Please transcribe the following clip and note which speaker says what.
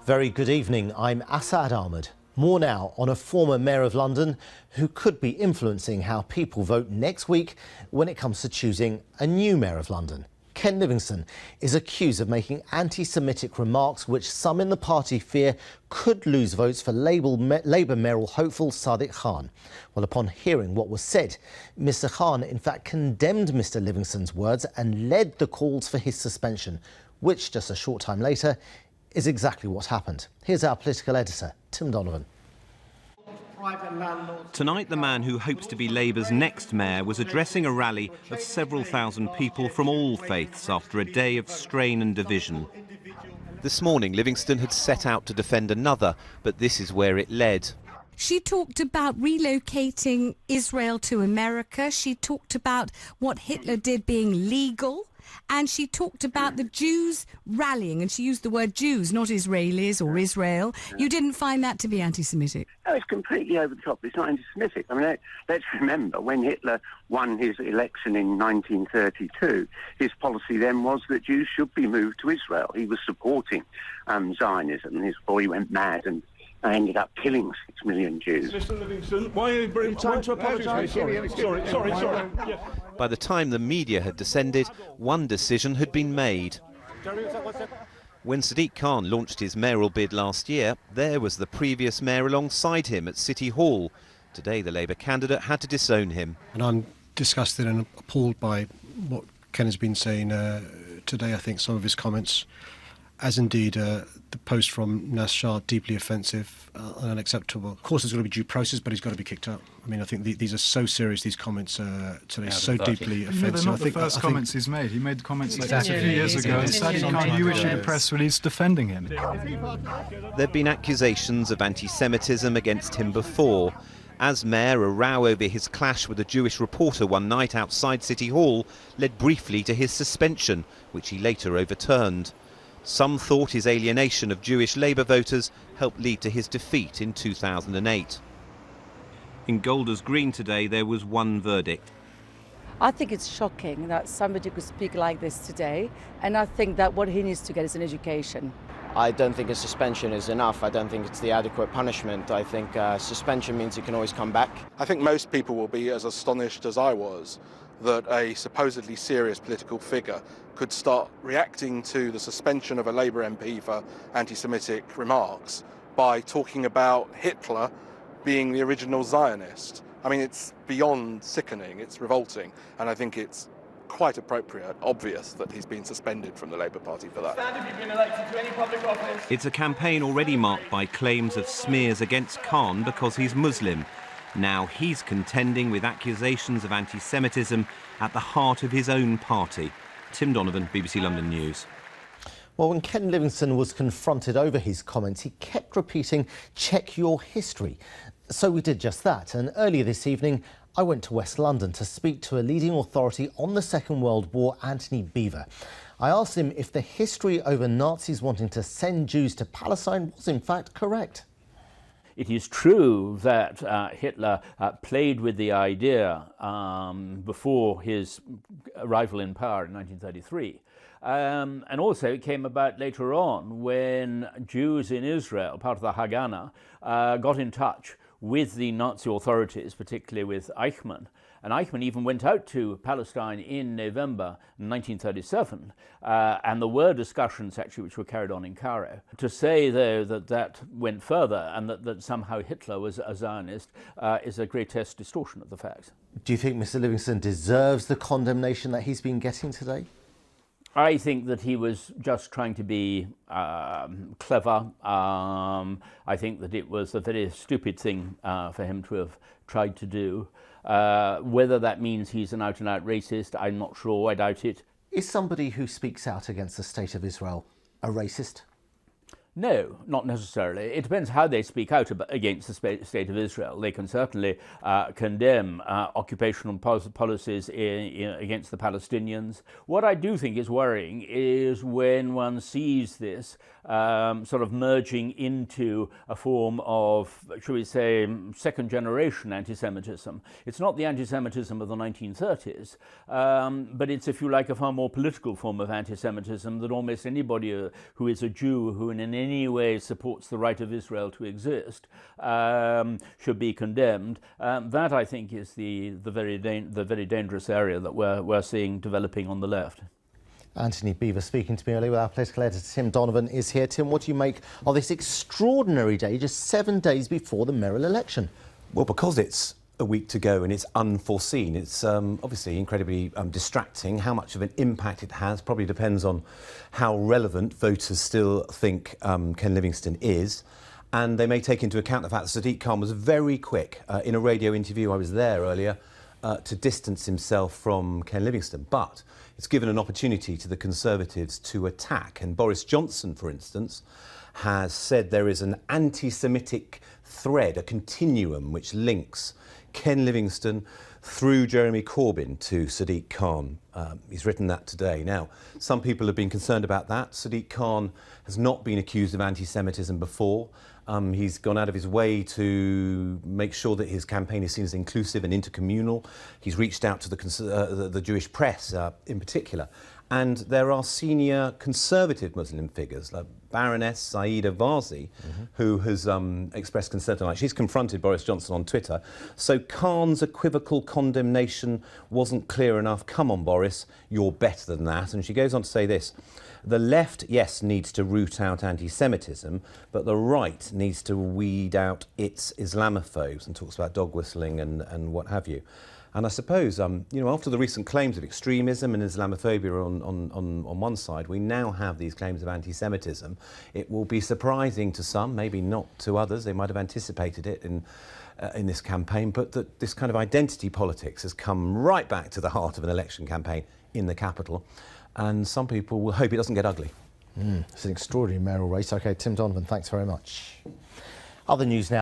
Speaker 1: Very good evening, I'm Asad Ahmed. More now on a former mayor of London who could be influencing how people vote next week when it comes to choosing a new mayor of London. Ken Livingstone is accused of making anti-Semitic remarks which some in the party fear could lose votes for Labour mayoral hopeful Sadiq Khan. Well, upon hearing what was said, Mr Khan in fact condemned Mr Livingstone's words and led the calls for his suspension, which just a short time later is exactly what happened. Here's our political editor, Tim Donovan.
Speaker 2: Tonight, the man who hopes to be Labour's next mayor was addressing a rally of several thousand people from all faiths after a day of strain and division. This morning, Livingstone had set out to defend another, but this is where it led.
Speaker 3: She talked about relocating Israel to America. She talked about what Hitler did being legal. And she talked about the Jews rallying, and she used the word Jews, not Israelis or Israel. You didn't find that to be anti-Semitic?
Speaker 4: No, it's completely over the top. It's not anti-Semitic. I mean, let's remember, when Hitler won his election in 1932, his policy then was that Jews should be moved to Israel. He was supporting Zionism, and his boy went mad and ended up killing 6 million Jews.
Speaker 5: Mr Livingstone, why are you bringing time to apologise? Sorry. Yeah.
Speaker 2: By the time the media had descended, one decision had been made. When Sadiq Khan launched his mayoral bid last year, there was the previous mayor alongside him at City Hall. Today, the Labour candidate had to disown him.
Speaker 6: And I'm disgusted and appalled by what Ken has been saying today. I think some of his comments, as indeed the post from Nas Shah, deeply offensive and unacceptable. Of course, there's got to be due process, but he's got to be kicked out. I mean, I think these are so serious, these comments today, so deeply offensive.
Speaker 7: They're not the first comments he's made. He made comments like this a few years ago, and Sadiq Khan, you issued a press release defending him.
Speaker 2: There'd been accusations of anti-Semitism against him before. As mayor, a row over his clash with a Jewish reporter one night outside City Hall led briefly to his suspension, which he later overturned. Some thought his alienation of Jewish Labour voters helped lead to his defeat in 2008. In Golders Green today, there was one verdict.
Speaker 8: I think it's shocking that somebody could speak like this today, and I think that what he needs to get is an education.
Speaker 9: I don't think a suspension is enough. I don't think it's the adequate punishment. I think suspension means you can always come back.
Speaker 10: I think most people will be as astonished as I was that a supposedly serious political figure could start reacting to the suspension of a Labour MP for anti-Semitic remarks by talking about Hitler being the original Zionist. I mean, it's beyond sickening, it's revolting, and I think it's quite appropriate, obvious that he's been suspended from the Labour Party for that.
Speaker 5: Stand if you've been elected to any public office.
Speaker 2: It's a campaign already marked by claims of smears against Khan because he's Muslim. Now he's contending with accusations of anti-Semitism at the heart of his own party. Tim Donovan, BBC London News.
Speaker 1: Well, when Ken Livingstone was confronted over his comments, he kept repeating, "Check your history." So we did just that, and earlier this evening I went to West London to speak to a leading authority on the Second World War, Anthony Beaver. I asked him if the history over Nazis wanting to send Jews to Palestine was in fact correct.
Speaker 11: It is true that Hitler played with the idea before his arrival in power in 1933. And also it came about later on when Jews in Israel, part of the Haganah, got in touch with the Nazi authorities, particularly with Eichmann. And Eichmann even went out to Palestine in November 1937, and there were discussions actually which were carried on in Cairo. To say, though, that that went further and that somehow Hitler was a Zionist is a grotesque distortion of the facts. Do you think Mr Livingstone deserves the condemnation that he's been getting today? I think that he was just trying to be clever. I think that it was a very stupid thing for him to have tried to do. Whether that means he's an out-and-out racist, I'm not sure. I doubt it. Is somebody who speaks out against the state of Israel a racist? No, not necessarily. It depends how they speak out against the state of Israel. They can certainly condemn occupational policies against the Palestinians. What I do think is worrying is when one sees this sort of merging into a form of, shall we say, second-generation anti-Semitism. It's not the anti-Semitism of the 1930s, but it's, if you like, a far more political form of anti-Semitism that almost anybody who is a Jew who in any way supports the right of Israel to exist should be condemned. That, I think, is the very dangerous area that we're seeing developing on the left.
Speaker 1: Anthony Beaver speaking to me earlier with our political editor Tim Donovan is here. Tim, what do you make of this extraordinary day just 7 days before the mayoral election?
Speaker 12: Well, because it's a week to go and it's unforeseen, it's obviously incredibly distracting. How much of an impact it has probably depends on how relevant voters still think Ken Livingstone is. And they may take into account the fact that Sadiq Khan was very quick in a radio interview, I was there earlier, to distance himself from Ken Livingstone. But it's given an opportunity to the Conservatives to attack. And Boris Johnson, for instance, has said there is an anti-Semitic thread, a continuum which links Ken Livingstone through Jeremy Corbyn to Sadiq Khan. He's written that today. Now, some people have been concerned about that. Sadiq Khan has not been accused of anti-Semitism before. He's gone out of his way to make sure that his campaign is seen as inclusive and intercommunal. He's reached out to the Jewish press in particular. And there are senior conservative Muslim figures like Baroness Saida Vazi, who has expressed concern tonight. She's confronted Boris Johnson on Twitter. So Khan's equivocal condemnation wasn't clear enough. Come on, Boris, you're better than that. And she goes on to say this. The left, yes, needs to root out anti-Semitism, but the right needs to weed out its Islamophobes, and talks about dog whistling and what have you. And I suppose, you know, after the recent claims of extremism and Islamophobia on one side, we now have these claims of anti-Semitism. It will be surprising to some, maybe not to others. They might have anticipated it in this campaign, but that this kind of identity politics has come right back to the heart of an election campaign in the capital. And some people will hope it doesn't get ugly.
Speaker 1: It's an extraordinary mayoral race. OK, Tim Donovan, thanks very much. Other news now.